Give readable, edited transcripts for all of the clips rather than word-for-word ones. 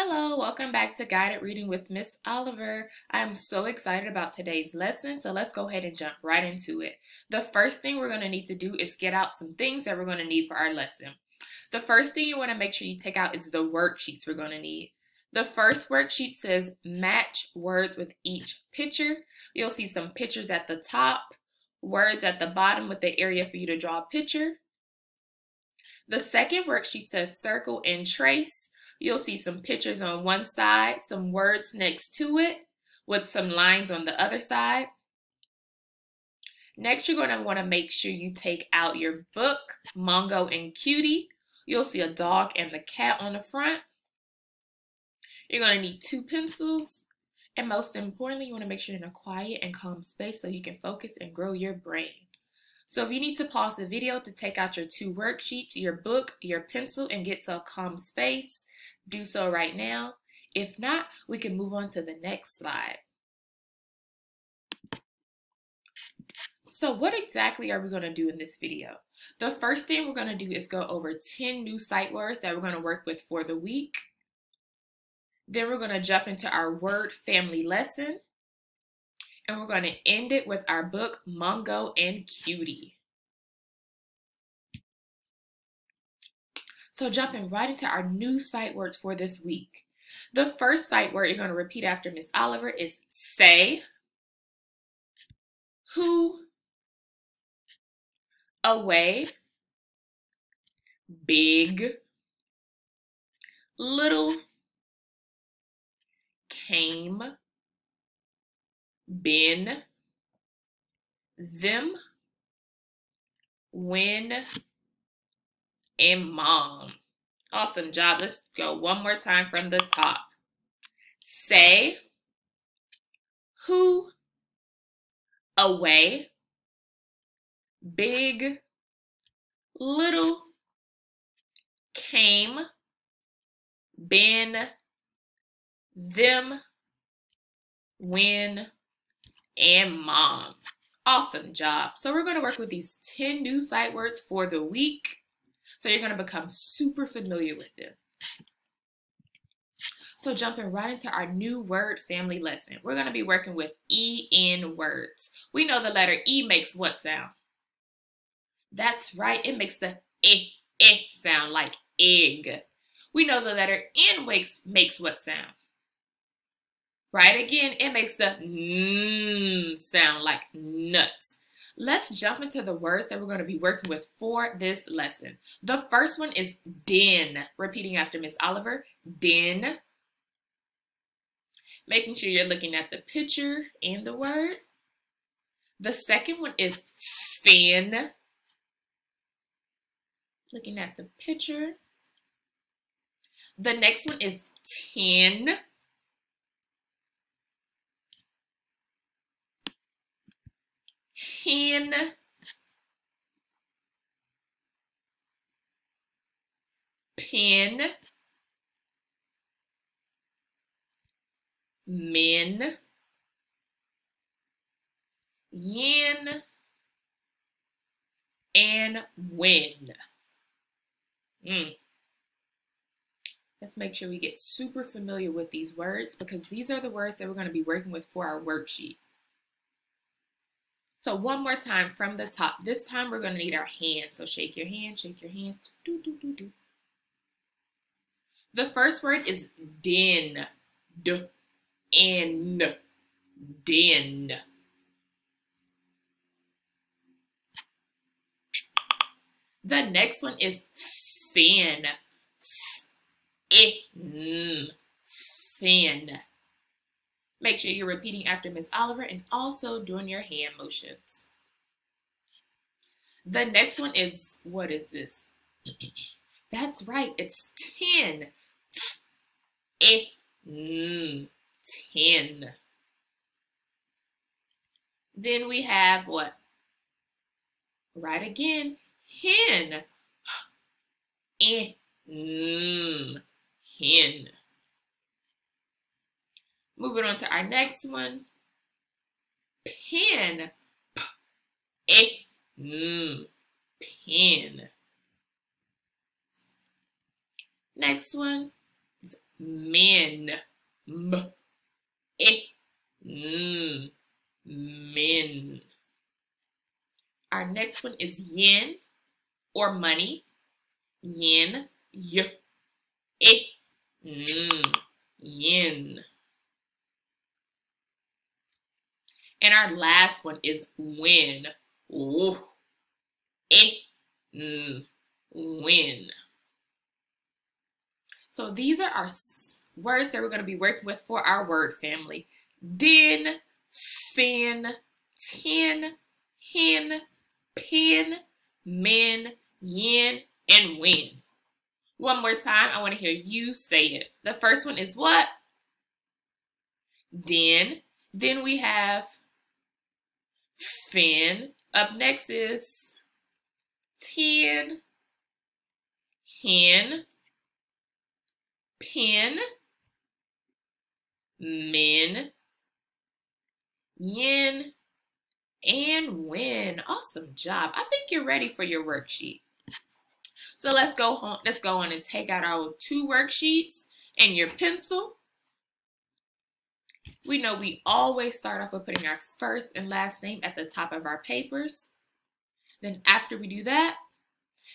Hello, welcome back to Guided Reading with Miss Oliver. I am so excited about today's lesson, so let's go ahead and jump right into it. The first thing we're going to need to do is get out some things that we're going to need for our lesson. The first thing you want to make sure you take out is the worksheets we're going to need. The first worksheet says match words with each picture. You'll see some pictures at the top, words at the bottom with the area for you to draw a picture. The second worksheet says circle and trace. You'll see some pictures on one side, some words next to it, with some lines on the other side. Next, you're going to want to make sure you take out your book, Mongo and Cutie. You'll see a dog and the cat on the front. You're going to need 2 pencils. And most importantly, you want to make sure you're in a quiet and calm space so you can focus and grow your brain. So if you need to pause the video to take out your 2 worksheets, your book, your pencil, and get to a calm space, do so right now. If not, we can move on to the next slide. So what exactly are we going to do in this video? The first thing we're going to do is go over 10 new sight words that we're going to work with for the week. Then we're going to jump into our word family lesson. And we're going to end it with our book, Mongo and Cutie. So jumping right into our new sight words for this week. The first sight word you're going to repeat after Miss Oliver is say, who, away, big, little, came, been, them, when, and mom. Awesome job. Let's go one more time from the top. Say, who, away, big, little, came, been, them, when, and mom. Awesome job. So we're going to work with these 10 new sight words for the week. So you're going to become super familiar with them. So jumping right into our new word family lesson. We're going to be working with EN words. We know the letter E makes what sound? That's right. It makes the eh sound, like egg. We know the letter N makes what sound? Right again, it makes the N sound, like nuts. Let's jump into the words that we're going to be working with for this lesson. The first one is den. Repeating after Miss Oliver, den. Making sure you're looking at the picture and the word. The second one is fin. Looking at the picture. The next one is tin. Hen, pin, men, yin, and when. Let's make sure we get super familiar with these words because these are the words that we're going to be working with for our worksheet. So one more time from the top. This time we're going to need our hands. So shake your hands, shake your hands. Do, do, do, do. The first word is den. D-N. Den. The next one is fin. Fin. Make sure you're repeating after Miss Oliver and also doing your hand motions. The next one is, what is this? That's right, it's tin. Tin. Then we have what? Right again, hen. Hen. Moving on to our next one. Pin. Pin. Next one is men, m, eh, men. Our next one is yen or money, yen, y, eh, yen. And our last one is win, ooh, eh, win. So these are our words that we're going to be working with for our word family. Din, fin, tin, hen, pin, men, yin, and win. One more time, I want to hear you say it. The first one is what? Din. Then we have fin. Up next is tin, hen, pin, men, yin, and win. Awesome job. I think you're ready for your worksheet. So let's go on and take out our 2 worksheets and your pencil. We know we always start off with putting our first and last name at the top of our papers. Then after we do that,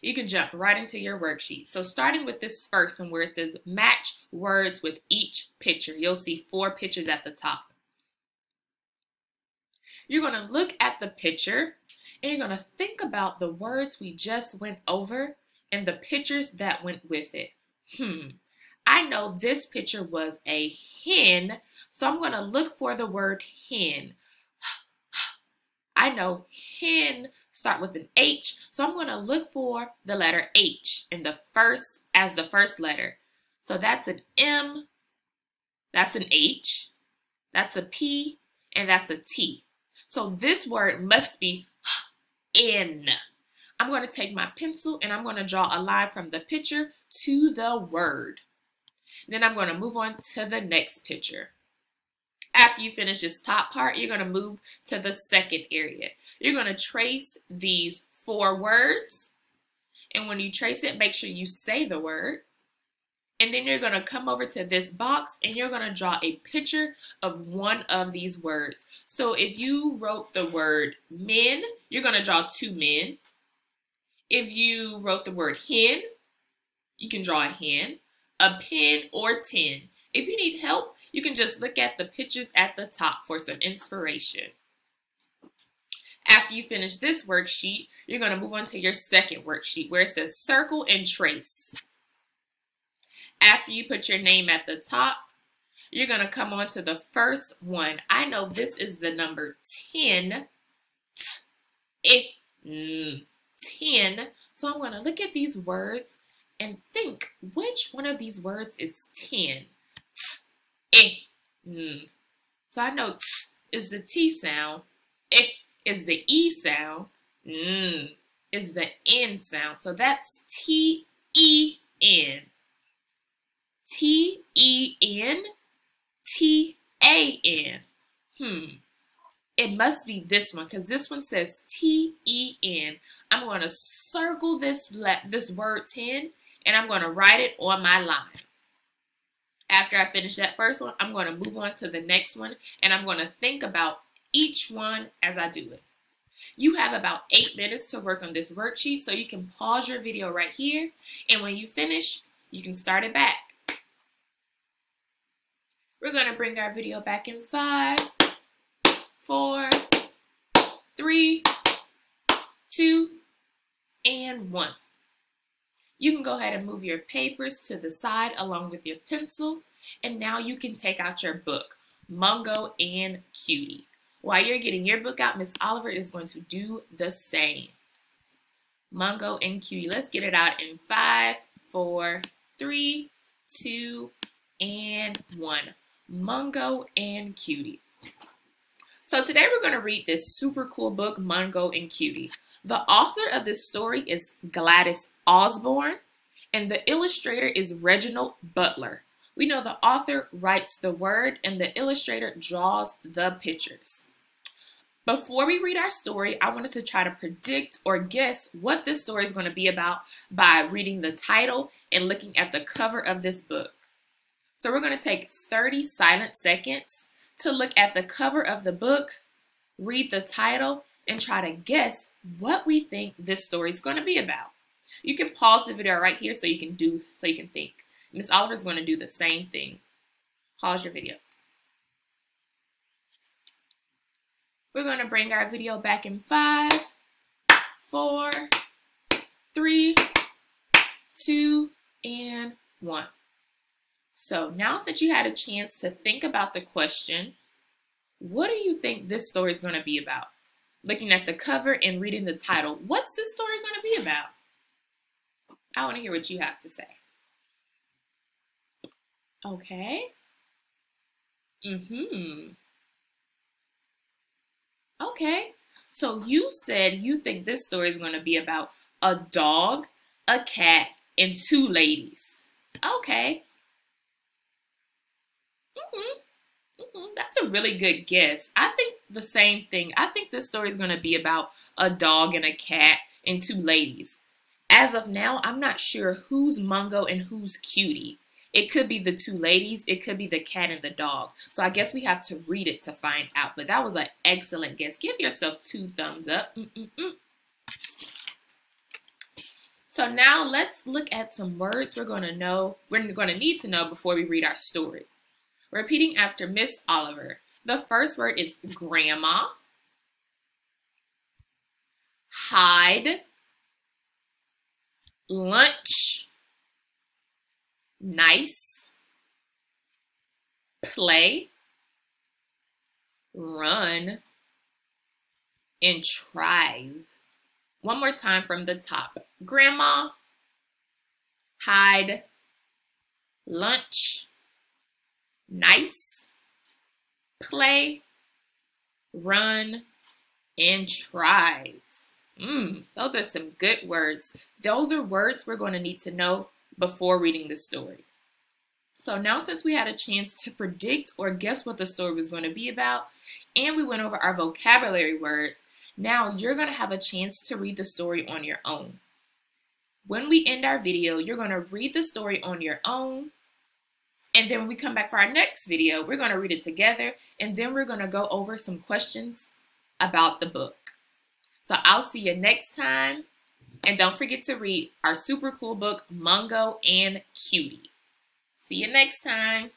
you can jump right into your worksheet. So starting with this first one where it says match words with each picture. You'll see 4 pictures at the top. You're going to look at the picture and you're going to think about the words we just went over and the pictures that went with it. I know this picture was a hen, so I'm going to look for the word hen. I know hen start with an H, so I'm going to look for the letter H in the first as the first letter. So that's an M, that's an H, that's a P, and that's a T. So this word must be in. I'm going to take my pencil and I'm going to draw a line from the picture to the word. Then I'm going to move on to the next picture. After you finish this top part, you're going to move to the second area. You're going to trace these 4 words. And when you trace it, make sure you say the word. And then you're going to come over to this box and you're going to draw a picture of one of these words. So if you wrote the word men, you're going to draw 2 men. If you wrote the word hen, you can draw a hen, a pin, or tin. If you need help, you can just look at the pictures at the top for some inspiration. After you finish this worksheet, you're going to move on to your second worksheet where it says circle and trace. After you put your name at the top, you're going to come on to the first one. I know this is the number 10. 10. So I'm going to look at these words and think which one of these words is 10. So I know t is the T sound, is the E sound, is the N sound. So that's T-E-N. T-E-N, T-A-N. It must be this one because this one says T-E-N. I'm going to circle this word 10 and I'm going to write it on my line. After I finish that first one, I'm going to move on to the next one and I'm going to think about each one as I do it. You have about 8 minutes to work on this worksheet, so you can pause your video right here, and when you finish, you can start it back. We're going to bring our video back in 5, 4, 3, 2, and 1. You can go ahead and move your papers to the side along with your pencil, and now you can take out your book, Mungo and Cutie. While you're getting your book out, Miss Oliver is going to do the same. Mungo and Cutie. Let's get it out in 5, 4, 3, 2, and 1. Mungo and Cutie. So today we're going to read this super cool book, Mungo and Cutie. The author of this story is Gladys Osborne, and the illustrator is Reginald Butler. We know the author writes the word and the illustrator draws the pictures. Before we read our story, I want us to try to predict or guess what this story is going to be about by reading the title and looking at the cover of this book. So we're going to take 30 silent seconds to look at the cover of the book, read the title, and try to guess what we think this story is going to be about. You can pause the video right here so you can think. Miss Oliver is going to do the same thing. Pause your video. We're going to bring our video back in 5, 4, 3, 2, and 1. So now that you had a chance to think about the question, what do you think this story is going to be about? Looking at the cover and reading the title, what's this story going to be about? I want to hear what you have to say. Okay. Okay. So you said you think this story is going to be about a dog, a cat, and 2 ladies. Okay. That's a really good guess. I think the same thing. I think this story is going to be about a dog and a cat and 2 ladies. As of now, I'm not sure who's Mungo and who's Cutie. It could be the 2 ladies. It could be the cat and the dog. So I guess we have to read it to find out. But that was an excellent guess. Give yourself 2 thumbs up. So now let's look at some words we're going to need to know before we read our story. Repeating after Miss Oliver. The first word is grandma, hide, lunch, nice, play, run, and thrive. One more time from the top. Grandma, hide, lunch, nice, play, run, and thrive. Those are some good words. Those are words we're going to need to know before reading the story. So now since we had a chance to predict or guess what the story was going to be about, and we went over our vocabulary words, now you're going to have a chance to read the story on your own. When we end our video, you're going to read the story on your own. And then when we come back for our next video, we're going to read it together. And then we're going to go over some questions about the book. So I'll see you next time. And don't forget to read our super cool book, Mungo and Cutie. See you next time.